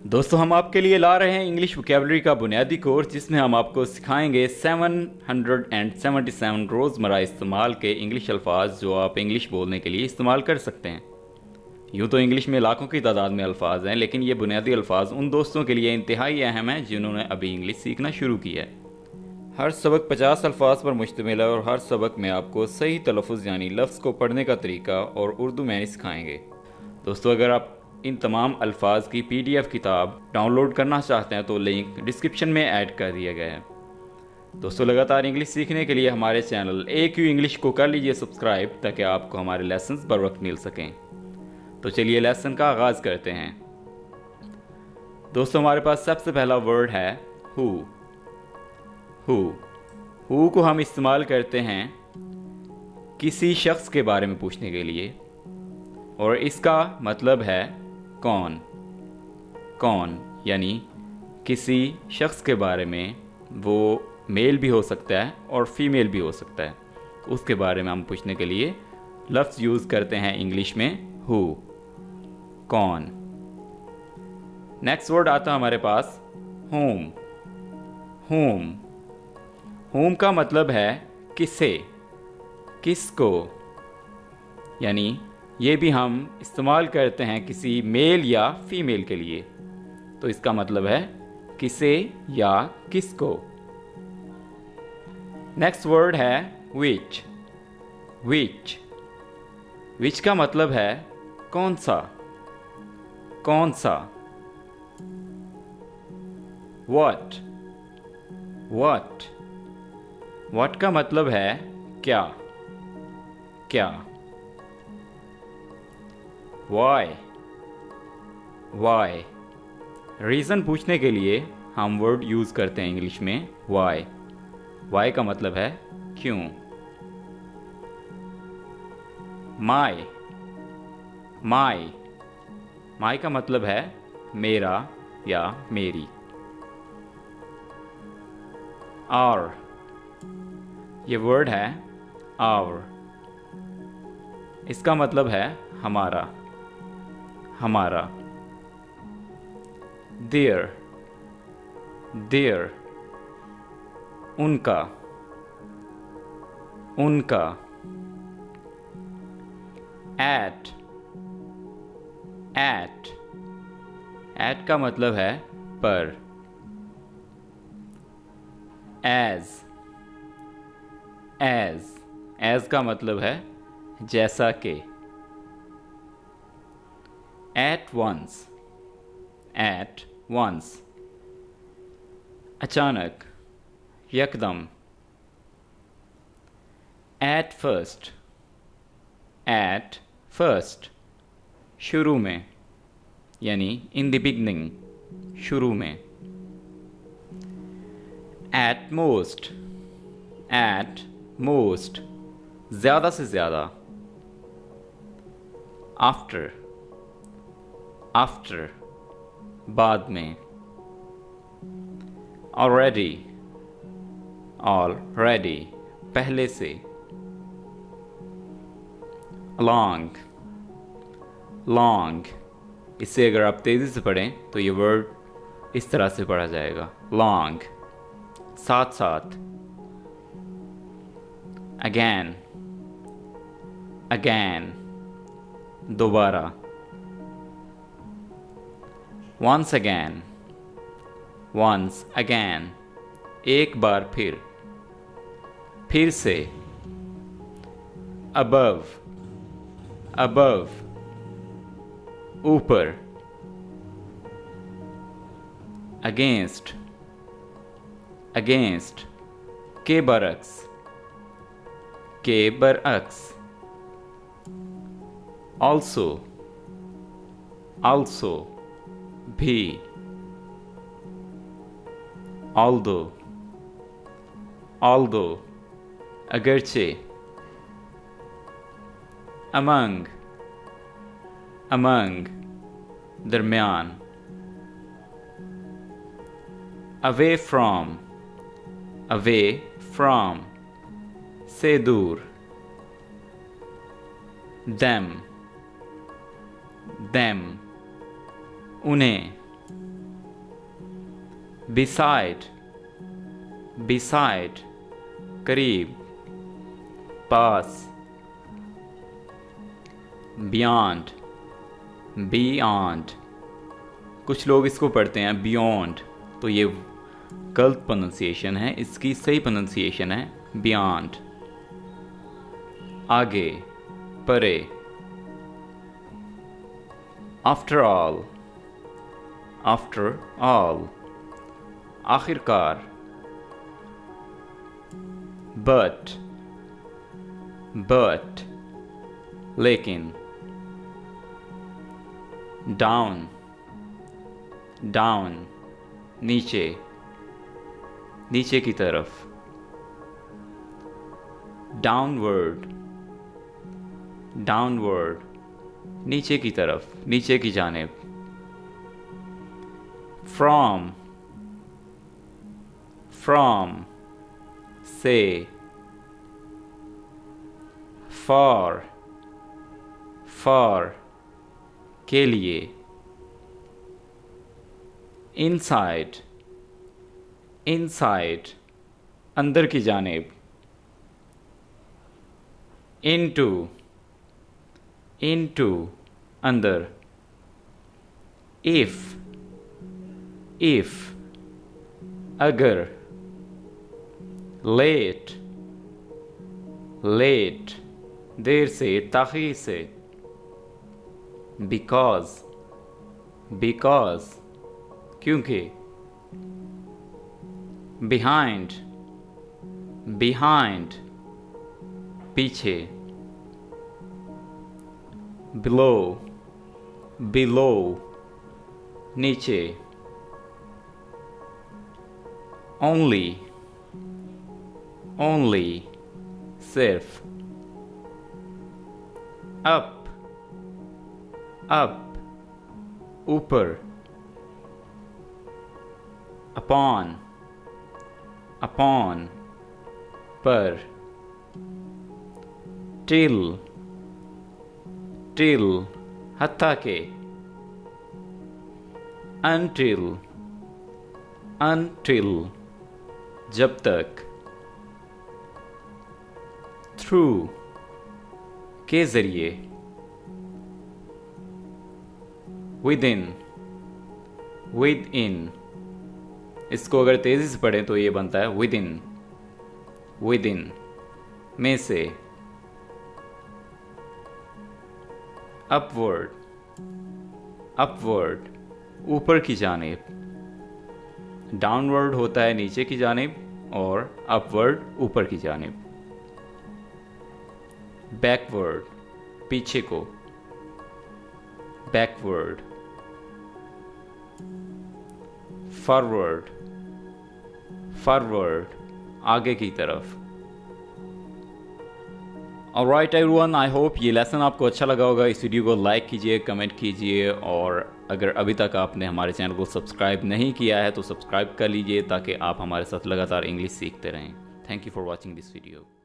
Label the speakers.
Speaker 1: दोस्तों, हम आपके लिए ला रहे हैं इंग्लिश वोकेबलरी का बुनियादी कोर्स, जिसमें हम आपको सिखाएंगे 777 रोज़मर्रा इस्तेमाल के इंग्लिश अल्फाज जो आप इंग्लिश बोलने के लिए इस्तेमाल कर सकते हैं। यूँ तो इंग्लिश में लाखों की तादाद में अल्फाज हैं, लेकिन ये बुनियादी अल्फाज उन दोस्तों के लिए इंतहाई अहम हैं जिन्होंने अभी इंग्लिश सीखना शुरू किया है। हर सबक 50 अल्फाज पर मुश्तमिल है और हर सबक में आपको सही तलफ़ुज़ यानी लफ्ज़ को पढ़ने का तरीका और उर्दू में सिखाएंगे। दोस्तों, अगर आप इन तमाम अल्फाज की PDF किताब डाउनलोड करना चाहते हैं तो लिंक डिस्क्रिप्शन में ऐड कर दिया गया है। दोस्तों, लगातार इंग्लिश सीखने के लिए हमारे चैनल AQ इंग्लिश को कर लीजिए सब्सक्राइब, ताकि आपको हमारे लेसन्स बर वक्त मिल सकें। तो चलिए लेसन का आगाज़ करते हैं। दोस्तों, हमारे पास सबसे पहला वर्ड है हु। हु को हम इस्तेमाल करते हैं किसी शख्स के बारे में पूछने के लिए, और इसका मतलब है कौन। कौन यानी किसी शख्स के बारे में, वो मेल भी हो सकता है और फीमेल भी हो सकता है, उसके बारे में हम पूछने के लिए लफ्ज़ यूज़ करते हैं इंग्लिश में हु, कौन। नेक्स्ट वर्ड आता है हमारे पास होम। होम होम का मतलब है किसे, किसको, यानी ये भी हम इस्तेमाल करते हैं किसी मेल या फीमेल के लिए, तो इसका मतलब है किसे या किसको। नेक्स्ट वर्ड है विच। विच विच का मतलब है कौन सा, कौन सा। व्हाट। व्हाट व्हाट का मतलब है क्या, क्या। वाई। वाई रीज़न पूछने के लिए हम वर्ड यूज़ करते हैं इंग्लिश में वाई। वाई का मतलब है क्यों। माई। माई माई का मतलब है मेरा या मेरी। आवर, ये वर्ड है आवर, इसका मतलब है हमारा, हमारा। देयर। देयर उनका, उनका। एट। एट एट का मतलब है पर। एज। एज एज का मतलब है जैसा कि। Eight once. एट वंस अचानक, यकदम। At first. एट फर्स्ट शुरू में, यानी इन द बिगनिंग, शुरू में। At most. एट मोस्ट ज़्यादा से ज़्यादा। आफ्टर। आफ्टर बाद में। ऑलरेडी। ऑलरेडी पहले से। लॉन्ग। लॉन्ग इसे अगर आप तेज़ी से पढ़ें तो ये वर्ड इस तरह से पढ़ा जाएगा लॉन्ग, साथ साथ। अगैन। अगैन दोबारा। Once again. वंस अगैन एक बार फिर से। अबव। अबव ऊपर। अगेंस्ट। अगेंस्ट के बरक्स, के बरअक्स। ऑल्सो। ऑल्सो भी। ऑल्दो। ऑल्दो अगरचे। अमंग। अमंग दरमियान। Away from. अवे फ्रॉम से दूर। them them उन्हें। beside, beside, करीब, पास, beyond, beyond, कुछ लोग इसको पढ़ते हैं beyond, तो ये गलत प्रोनंसिएशन है, इसकी सही प्रोनंसिएशन है beyond। आगे, परे, after all, after all, आखिरकार, but, but, लेकिन, down, down, नीचे, नीचे की तरफ, downward, downward, नीचे की तरफ, नीचे की जानिब, from, from, से, far, far, के लिए, inside, inside, अंदर की जानिब, into, into, अंदर, if, अगर, late, late, देर से, ताख़ीर से, because, क्योंकि, behind, पीछे, below, नीचे, only, सिर्फ, up, ऊपर, upon, पर, till, हत्ता के, until, जब तक, through, के ज़रिए, within, इसको अगर तेज़ी से पढ़ें तो ये बनता है within, में से, upward, ऊपर की जानिब, downward होता है नीचे की जानिब और upward ऊपर की जानिब, backward, पीछे को, backward, forward, आगे की तरफ। ऑलराइट एवरीवन, आई होप ये लेसन आपको अच्छा लगा होगा। इस वीडियो को लाइक कीजिए, कमेंट कीजिए और अगर अभी तक आपने हमारे चैनल को सब्सक्राइब नहीं किया है तो सब्सक्राइब कर लीजिए ताकि आप हमारे साथ लगातार इंग्लिश सीखते रहें। Thank you for watching this video.